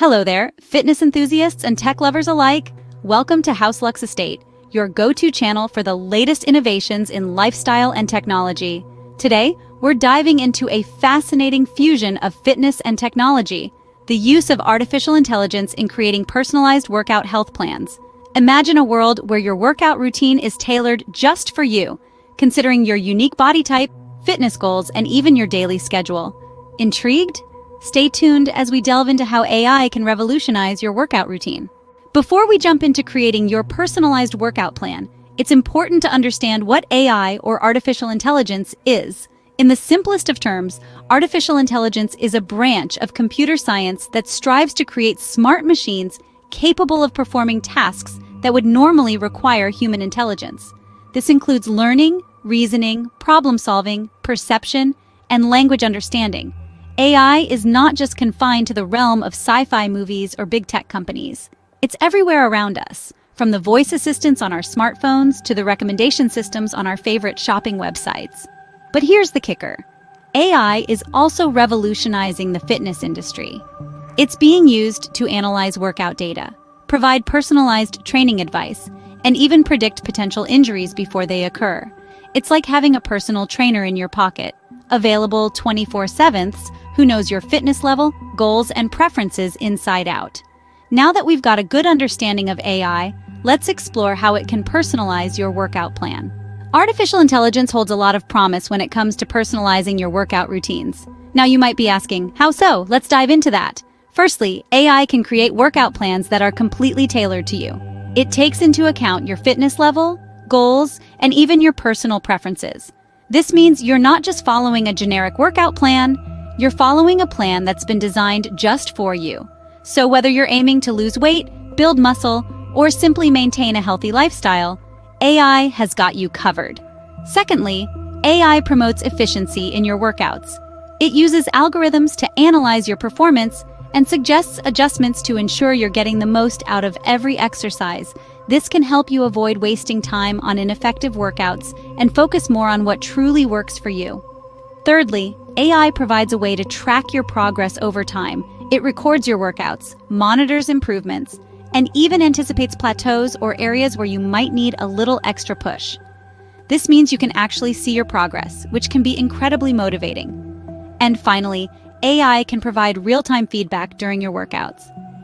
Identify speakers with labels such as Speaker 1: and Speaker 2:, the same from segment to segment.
Speaker 1: Hello there, fitness enthusiasts and tech lovers alike. Welcome to House Lux Estate, your go-to channel for the latest innovations in lifestyle and technology. Today, we're diving into a fascinating fusion of fitness and technology, the use of artificial intelligence in creating personalized workout health plans. Imagine a world where your workout routine is tailored just for you, considering your unique body type, fitness goals, and even your daily schedule. Intrigued? Stay tuned as we delve into how AI can revolutionize your workout routine. Before we jump into creating your personalized workout plan, it's important to understand what AI or artificial intelligence is. In the simplest of terms, artificial intelligence is a branch of computer science that strives to create smart machines capable of performing tasks that would normally require human intelligence. This includes learning, reasoning, problem-solving, perception, and language understanding. AI is not just confined to the realm of sci-fi movies or big tech companies. It's everywhere around us, from the voice assistants on our smartphones to the recommendation systems on our favorite shopping websites. But here's the kicker. AI is also revolutionizing the fitness industry. It's being used to analyze workout data, provide personalized training advice, and even predict potential injuries before they occur. It's like having a personal trainer in your pocket, available 24/7, who knows your fitness level, goals, and preferences inside out. Now that we've got a good understanding of AI, let's explore how it can personalize your workout plan. Artificial intelligence holds a lot of promise when it comes to personalizing your workout routines. Now you might be asking, how so? Let's dive into that. Firstly, AI can create workout plans that are completely tailored to you. It takes into account your fitness level, goals, and even your personal preferences. This means you're not just following a generic workout plan, you're following a plan that's been designed just for you. So whether you're aiming to lose weight, build muscle, or simply maintain a healthy lifestyle, AI has got you covered. Secondly, AI promotes efficiency in your workouts. It uses algorithms to analyze your performance and suggests adjustments to ensure you're getting the most out of every exercise. This can help you avoid wasting time on ineffective workouts and focus more on what truly works for you. Thirdly, AI provides a way to track your progress over time. It records your workouts, monitors improvements, and even anticipates plateaus or areas where you might need a little extra push. This means you can actually see your progress, which can be incredibly motivating. And finally, AI can provide real-time feedback during your workouts.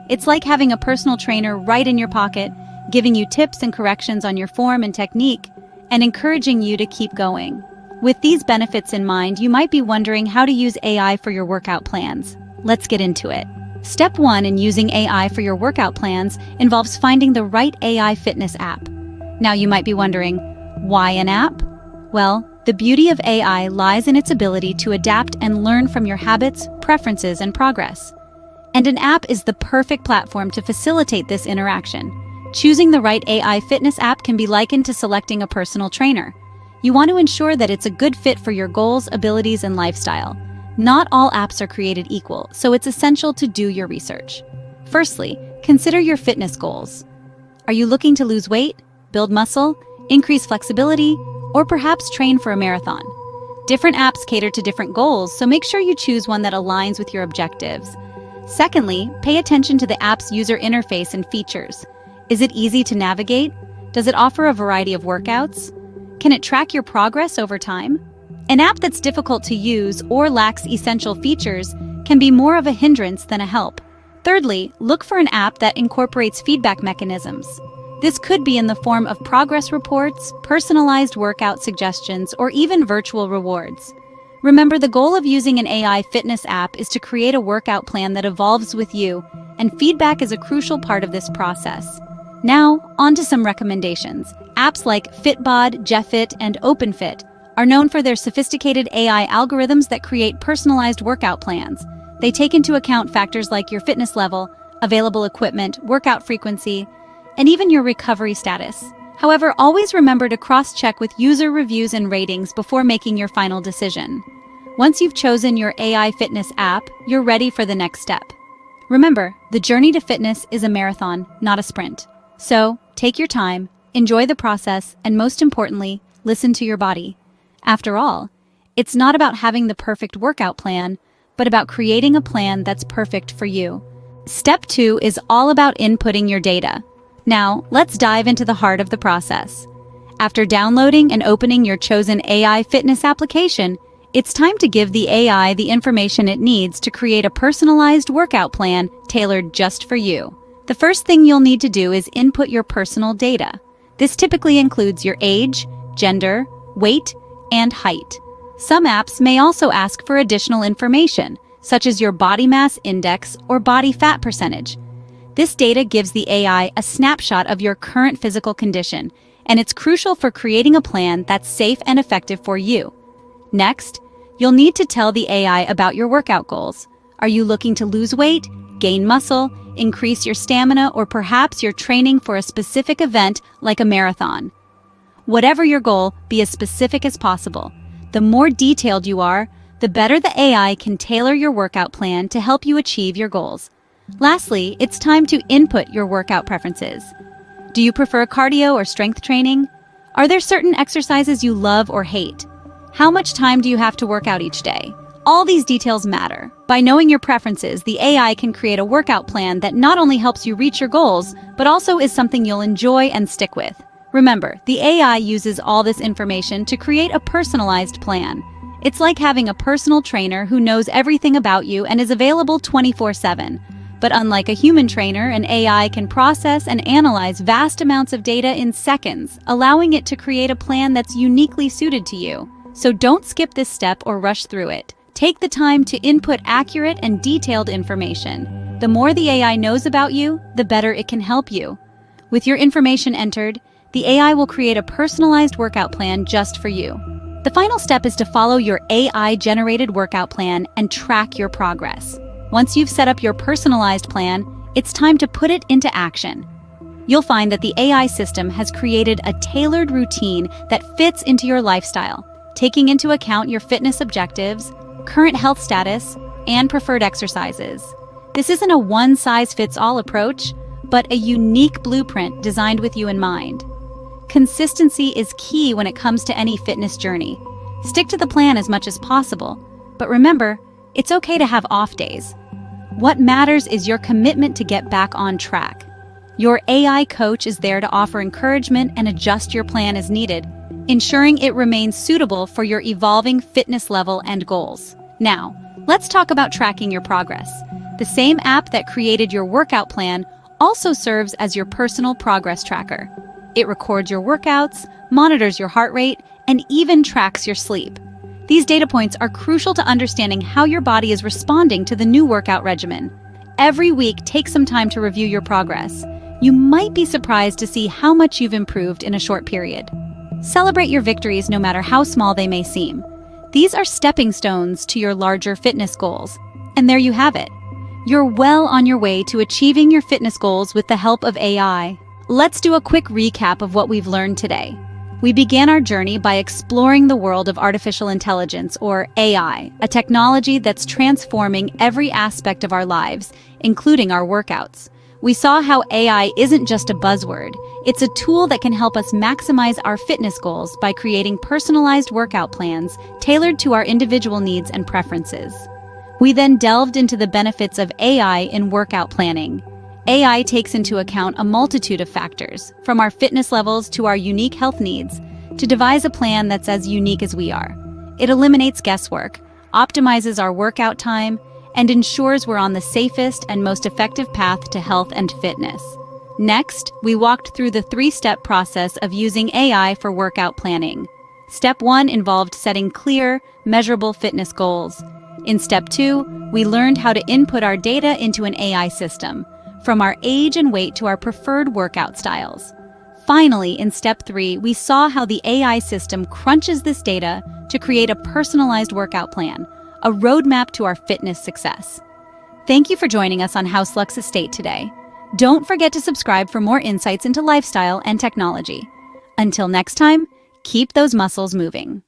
Speaker 1: It's like having a personal trainer right in your pocket, giving you tips and corrections on your form and technique, and encouraging you to keep going. With these benefits in mind, you might be wondering how to use AI for your workout plans. Let's get into it. Step 1 in using AI for your workout plans involves finding the right AI fitness app. Now you might be wondering, why an app? Well, the beauty of AI lies in its ability to adapt and learn from your habits, preferences, and progress. And an app is the perfect platform to facilitate this interaction. Choosing the right AI fitness app can be likened to selecting a personal trainer. You want to ensure that it's a good fit for your goals, abilities, and lifestyle. Not all apps are created equal, so it's essential to do your research. Firstly, consider your fitness goals. Are you looking to lose weight, build muscle, increase flexibility, or perhaps train for a marathon? Different apps cater to different goals, so make sure you choose one that aligns with your objectives. Secondly, pay attention to the app's user interface and features. Is it easy to navigate? Does it offer a variety of workouts? Can it track your progress over time? An app that's difficult to use or lacks essential features can be more of a hindrance than a help. Thirdly, look for an app that incorporates feedback mechanisms. This could be in the form of progress reports, personalized workout suggestions, or even virtual rewards. Remember, the goal of using an AI fitness app is to create a workout plan that evolves with you, and feedback is a crucial part of this process. Now, on to some recommendations. Apps like Fitbod, Jeffit, and OpenFit are known for their sophisticated AI algorithms that create personalized workout plans. They take into account factors like your fitness level, available equipment, workout frequency, and even your recovery status. However, always remember to cross-check with user reviews and ratings before making your final decision. Once you've chosen your AI fitness app, you're ready for the next step. Remember, the journey to fitness is a marathon, not a sprint. So, take your time, enjoy the process, and most importantly, listen to your body. After all, it's not about having the perfect workout plan, but about creating a plan that's perfect for you. Step 2 is all about inputting your data. Now, let's dive into the heart of the process. After downloading and opening your chosen AI fitness application, it's time to give the AI the information it needs to create a personalized workout plan tailored just for you. The first thing you'll need to do is input your personal data. This typically includes your age, gender, weight, and height. Some apps may also ask for additional information, such as your body mass index or body fat percentage. This data gives the AI a snapshot of your current physical condition, and it's crucial for creating a plan that's safe and effective for you. Next, you'll need to tell the AI about your workout goals. Are you looking to lose weight, gain muscle, increase your stamina, or perhaps you're training for a specific event like a marathon? Whatever your goal, be as specific as possible. The more detailed you are, the better the AI can tailor your workout plan to help you achieve your goals. Lastly, it's time to input your workout preferences. Do you prefer cardio or strength training? Are there certain exercises you love or hate? How much time do you have to work out each day? All these details matter. By knowing your preferences, the AI can create a workout plan that not only helps you reach your goals, but also is something you'll enjoy and stick with. Remember, the AI uses all this information to create a personalized plan. It's like having a personal trainer who knows everything about you and is available 24/7. But unlike a human trainer, an AI can process and analyze vast amounts of data in seconds, allowing it to create a plan that's uniquely suited to you. So don't skip this step or rush through it. Take the time to input accurate and detailed information. The more the AI knows about you, the better it can help you. With your information entered, the AI will create a personalized workout plan just for you. The final step is to follow your AI-generated workout plan and track your progress. Once you've set up your personalized plan, it's time to put it into action. You'll find that the AI system has created a tailored routine that fits into your lifestyle, taking into account your fitness objectives, current health status, and preferred exercises. This isn't a one-size-fits-all approach, but a unique blueprint designed with you in mind. Consistency is key when it comes to any fitness journey. Stick to the plan as much as possible, but remember, it's okay to have off days. What matters is your commitment to get back on track. Your AI coach is there to offer encouragement and adjust your plan as needed, ensuring it remains suitable for your evolving fitness level and goals. Now, let's talk about tracking your progress. The same app that created your workout plan also serves as your personal progress tracker. It records your workouts, monitors your heart rate, and even tracks your sleep. These data points are crucial to understanding how your body is responding to the new workout regimen. Every week, take some time to review your progress. You might be surprised to see how much you've improved in a short period. Celebrate your victories no matter how small they may seem. These are stepping stones to your larger fitness goals. And there you have it. You're well on your way to achieving your fitness goals with the help of AI. Let's do a quick recap of what we've learned today. We began our journey by exploring the world of artificial intelligence, or AI, a technology that's transforming every aspect of our lives, including our workouts. We saw how AI isn't just a buzzword. It's a tool that can help us maximize our fitness goals by creating personalized workout plans tailored to our individual needs and preferences. We then delved into the benefits of AI in workout planning. AI takes into account a multitude of factors, from our fitness levels to our unique health needs, to devise a plan that's as unique as we are. It eliminates guesswork, optimizes our workout time, and ensures we're on the safest and most effective path to health and fitness. Next, we walked through the three-step process of using AI for workout planning. Step 1 involved setting clear, measurable fitness goals. In Step 2, we learned how to input our data into an AI system, from our age and weight to our preferred workout styles. Finally, in Step 3, we saw how the AI system crunches this data to create a personalized workout plan, a roadmap to our fitness success. Thank you for joining us on House Lux Estate today. Don't forget to subscribe for more insights into lifestyle and technology. Until next time, keep those muscles moving.